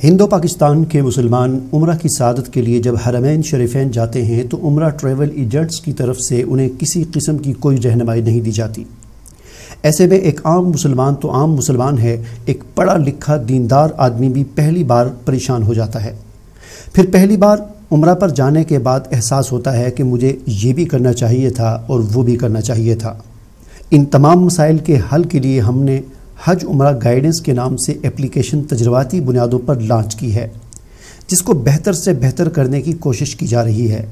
ہند و پاکستان کے مسلمان عمرہ کی سعادت کے لیے جب حرمین شریفین جاتے ہیں تو عمرہ ٹریول ایجنٹس کی طرف سے انہیں کسی قسم کی کوئی رہنمائی نہیں دی جاتی۔ ایسے میں ایک عام مسلمان تو عام مسلمان ہے، ایک پڑھا لکھا دیندار آدمی بھی پہلی بار پریشان ہو جاتا ہے۔ پھر پہلی بار عمرہ پر جانے کے بعد احساس ہوتا ہے کہ مجھے یہ بھی کرنا چاہیے تھا اور وہ بھی کرنا چاہیے تھا۔ ان تمام مسائل کے حل کے لیے ہم نے حج عمرہ گائیڈنس کے نام سے اپلیکیشن تجرباتی بنیادوں پر لانچ کی ہے، جس کو بہتر سے بہتر کرنے کی کوشش کی جا رہی ہے۔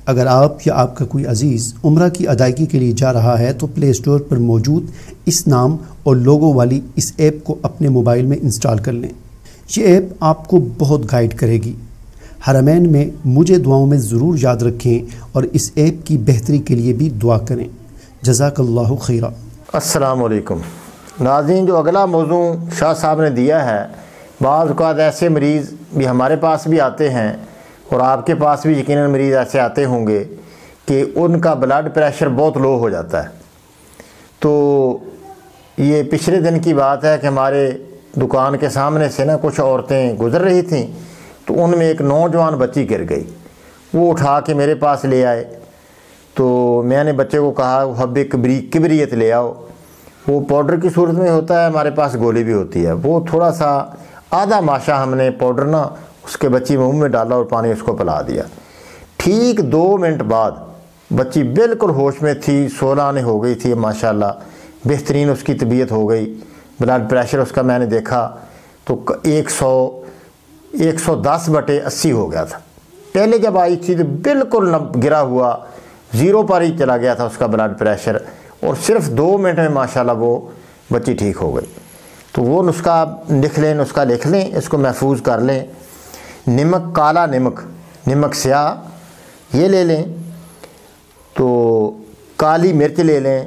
اگر آپ یا آپ کا کوئی عزیز عمرہ کی ادائیگی کے لیے جا رہا ہے تو پلے اسٹور پر موجود اس نام اور لوگو والی اس ایپ کو اپنے موبائل میں انسٹال کر لیں۔ یہ ایپ آپ کو بہت گائیڈ کرے گی۔ حرمین میں مجھے دعاؤں میں ضرور یاد رکھیں اور اس ایپ کی بہتری کے لیے بھی دعا کریں۔ جزاک اللہ خیرہ۔ السلام علیکم ناظرین، جو اگلا موضوع شاہ صاحب نے دیا ہے، بعض اوقات ایسے مریض بھی ہمارے پاس بھی آتے ہیں اور آپ کے پاس بھی یقیناً مریض ایسے آتے ہوں گے کہ ان کا بلڈ پریشر بہت لو ہو جاتا ہے۔ تو یہ پچھلے دن کی بات ہے کہ ہمارے دکان کے سامنے سے کچھ عورتیں گزر رہی تھیں، تو ان میں ایک نوجوان بچی گر گئی۔ وہ اٹھا کے میرے پاس لے آئے، تو میں نے بچے کو کہا حب کبریت لے آؤ۔ وہ پاؤڈر کی صورت میں ہوتا ہے، ہمارے پاس گولی بھی ہوتی ہے۔ وہ تھوڑا سا آدھا ماشا ہم نے پاؤڈر اس کے بچی منہ میں ڈالا اور پانی اس کو پلا دیا۔ ٹھیک 2 منٹ بعد بچی بالکل ہوش میں تھی، 16 آنے ہو گئی تھی، ماشاءاللہ بہترین اس کی طبیعت ہو گئی۔ بلڈ پریشر اس کا میں نے دیکھا تو 110/80 ہو گیا تھا۔ پہلے جب آئی تھی تو بالکل گرا ہوا 0 پر ہی چلا گیا تھا اس کا بلڈ پریشر، اور صرف 2 منٹ میں ماشاءاللہ وہ بچی ٹھیک ہو گئی۔ تو وہ نسخہ لکھ لیں، اس کو محفوظ کر لیں۔ نمک، کالا نمک سیاہ یہ لے لیں، تو کالی مرچ لے لیں،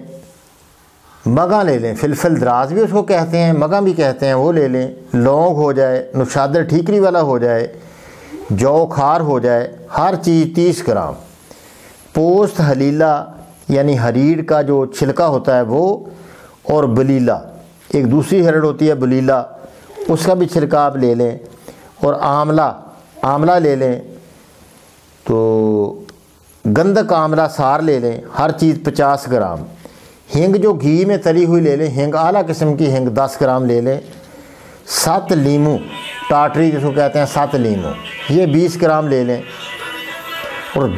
مگا لے لیں، فلفل دراز بھی اس کو کہتے ہیں، مگا بھی کہتے ہیں، وہ لے لیں۔ لونگ ہو جائے، نشادر ٹھیکری والا ہو جائے، جو کھار ہو جائے، ہر چیز 30 گرام۔ پوست حلیلہ یعنی ہریڑ کا جو چھلکا ہوتا ہے وہ، اور بلیلہ ایک دوسری ہرڑ ہوتی ہے بلیلہ، اس کا بھی چھلکا آپ لے لیں، اور آملہ لے لیں، تو گندک آملہ سار لے لیں، ہر چیز 50 گرام۔ ہینگ جو گھی میں تلی ہوئی لے لیں، ہینگ اعلیٰ قسم کی ہینگ 10 گرام لے لیں۔ 7 لیمو ٹاٹری جس کو کہتے ہیں، 7 لیمو یہ 20 گرام لے لیں۔ اور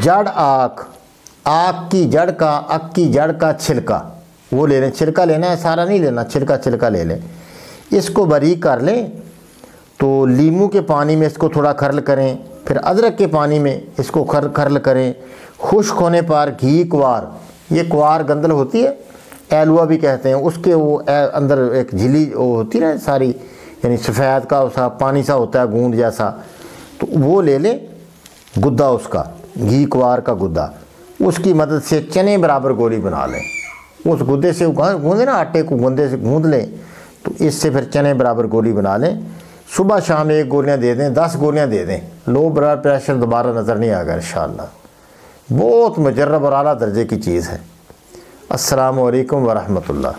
آک کی جڑ کا چھلکا وہ لے لیں، چھلکا لینا ہے، سارا نہیں لینا، چھلکا لے لیں۔ اس کو باریک کر لیں، تو لیمو کے پانی میں اس کو تھوڑا کھرل کریں، پھر ادرک کے پانی میں اس کو کھرل کریں۔ خشک ہونے پر گھی کوار، یہ کوار گندل ہوتی ہے، ایلوا بھی کہتے ہیں، اس کے وہ اندر ایک جھلی وہ ہوتی ہے ساری، یعنی سفید کا اس کا پانی سا ہوتا ہے گوند جیسا، تو وہ لے لیں۔ گدا اس کا گھی کوار کا گدا، اس کی مدد سے چنے برابر گولی بنا لیں۔ اس گدے سے گوندیں آٹے کو گوندے سے گوند لیں، تو اس سے پھر چنے برابر گولی بنا لیں۔ صبح شام 1 گولیاں دے دیں، 10 گولیاں دے دیں، لو بلڈ پریشر دوبارہ نظر نہیں آئے گا انشاءاللہ۔ بہت مجرب اور اعلیٰ درجے کی چیز ہے۔ السلام علیکم ورحمۃ اللہ۔